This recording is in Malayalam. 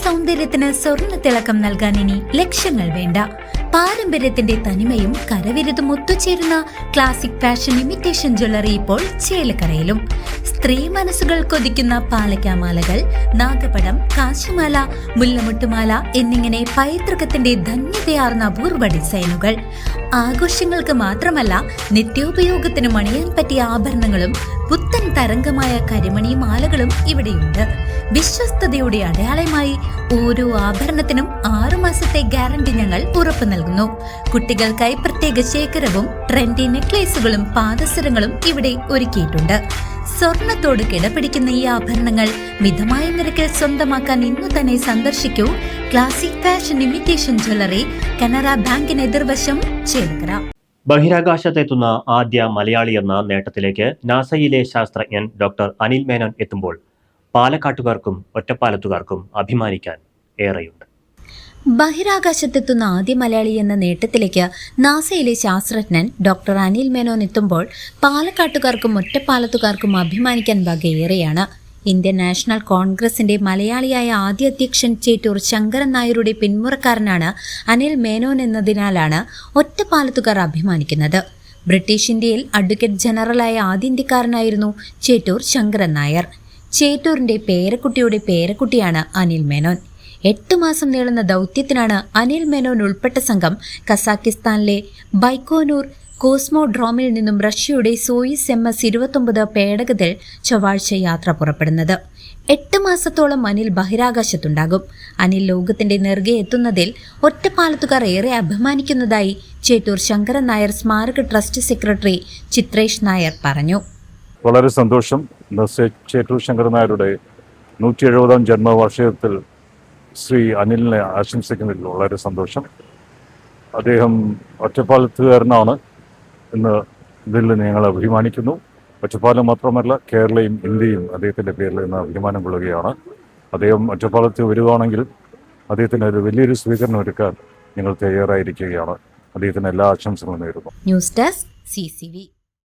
സൗന്ദര്യത്തിന് സ്വർണ്ണ തിളക്കം നൽകാൻ ഇനി ലക്ഷങ്ങൾ വേണ്ട. പാരമ്പര്യത്തിന്റെ തനിമയും കരവിരുതും ഒത്തുചേരുന്ന ക്ലാസിക് ഫാഷൻ ഇമിറ്റേഷൻ ജ്വല്ലറി ഇപ്പോൾ ചേലക്കരയിലും. സ്ത്രീ മനസ്സുകൾ കൊതിക്കുന്ന പാലക്കാമാലകൾ, നാഗപടം, കാശിമാല, മുല്ലമുട്ടുമാല എന്നിങ്ങനെ പൈതൃകത്തിന്റെ ധന്യതയാർന്ന അപൂർവ ഡിസൈനുകൾ. ആഘോഷങ്ങൾക്ക് മാത്രമല്ല, നിത്യോപയോഗത്തിന് മണിയാൻ പറ്റിയ ആഭരണങ്ങളും പുത്തൻ തരംഗമായ കരിമണി മാലകളും ഇവിടെയുണ്ട്. വിശ്വസ്തയുടെ അടയാളമായി ഓരോ ആഭരണത്തിനും 6 മാസത്തെ ഗ്യാരണ്ടി ഞങ്ങൾ ഉറപ്പു നൽകുന്നു. കുട്ടികൾക്കായി പ്രത്യേക ശേഖരവും ട്രെൻഡി നെക്ലേസുകളും പാദസരങ്ങളും ഇവിടെ ഒരുക്കിയിട്ടുണ്ട്. സ്വർണത്തോട് കിടപിടിക്കുന്ന ഈ ആഭരണങ്ങൾ മിതമായ നിരക്കിൽ സ്വന്തമാക്കാൻ ഇന്നു തന്നെ സന്ദർശിക്കൂ classic fashion imitation jewellery, Canara ബാങ്കിന് എതിർവശം, ചേലക്കര. ബഹിരാകാശത്തെത്തുന്ന ആദ്യ മലയാളി എന്ന നേട്ടത്തിലേക്ക് നാസയിലെ ശാസ്ത്രജ്ഞൻ ഡോക്ടർ അനിൽ മേനോൻ എത്തുമ്പോൾ പാലക്കാട്ടുകാർക്കും ഒറ്റപ്പാലത്തുകാർക്കും അഭിമാനിക്കാൻ ഏറെയുണ്ട്. ബഹിരാകാശത്തെത്തുന്ന ആദ്യ മലയാളി എന്ന നേട്ടത്തിലേക്ക് നാസയിലെ ശാസ്ത്രജ്ഞൻ ഡോക്ടർ അനിൽ മേനോൻ എത്തുമ്പോൾ പാലക്കാട്ടുകാർക്കും ഒറ്റപ്പാലത്തുകാർക്കും അഭിമാനിക്കാൻ വകയേറെയാണ്. ഇന്ത്യൻ നാഷണൽ കോൺഗ്രസിന്റെ മലയാളിയായ ആദ്യ അധ്യക്ഷൻ ചേറ്റൂർ ശങ്കരൻ നായരുടെ പിന്മുറക്കാരനാണ് അനിൽ മേനോൻ എന്നതിനാലാണ് ഒറ്റപ്പാലത്തുകാർ അഭിമാനിക്കുന്നത്. ബ്രിട്ടീഷ് ഇന്ത്യയിൽ അഡ്വക്കേറ്റ് ജനറലായ ആദ്യ ഇന്ത്യക്കാരനായിരുന്നു ചേറ്റൂർ ശങ്കരൻ നായർ. ചേറ്റൂരിന്റെ പേരക്കുട്ടിയുടെ പേരക്കുട്ടിയാണ് അനിൽ മേനോൻ. 8 മാസം നീളുന്ന ദൗത്യത്തിനാണ് അനിൽ മേനോൻ ഉൾപ്പെട്ട സംഘം കസാക്കിസ്ഥാനിലെ ബൈക്കോനൂർ കോസ്മോഡ്രോമിൽ നിന്നും റഷ്യയുടെ സോയിസ് MS-29 പേടകത്തിൽ ചൊവ്വാഴ്ച യാത്ര പുറപ്പെടുന്നത്. 8 മാസത്തോളം അനിൽ ബഹിരാകാശത്തുണ്ടാകും. അനിൽ ലോകത്തിന്റെ നെറുകെ എത്തുന്നതിൽ ഒറ്റപ്പാലത്തുകാർ ഏറെ അഭിമാനിക്കുന്നതായി ചേറ്റൂർ ശങ്കരൻ നായർ സ്മാരക ട്രസ്റ്റ് സെക്രട്ടറി ചിത്രേഷ് നായർ പറഞ്ഞു. വളരെ സന്തോഷം. ചേറ്റൂർ ശങ്കരൻ നായരുടെ 170ാം ജന്മവാർഷികത്തിൽ ശ്രീ അനിലിനെ ആശംസിക്കുന്നതിൽ വളരെ സന്തോഷം. അദ്ദേഹം ഒറ്റപ്പാലത്തുകാരനാണ് എന്ന് ഇതിൽ ഞങ്ങൾ അഭിമാനിക്കുന്നു. ഒറ്റപ്പാലം മാത്രമല്ല, കേരളയും ഇന്ത്യയും അദ്ദേഹത്തിൻ്റെ പേരിൽ നിന്ന് അഭിമാനം കൊള്ളുകയാണ്. അദ്ദേഹം ഒറ്റപ്പാലത്ത് വരികയാണെങ്കിൽ അദ്ദേഹത്തിന് ഒരു വലിയൊരു സ്വീകരണം ഒരുക്കാൻ ഞങ്ങൾ തയ്യാറായിരിക്കുകയാണ്. അദ്ദേഹത്തിന് എല്ലാ ആശംസകളും നേരുന്നു. News desk CCV.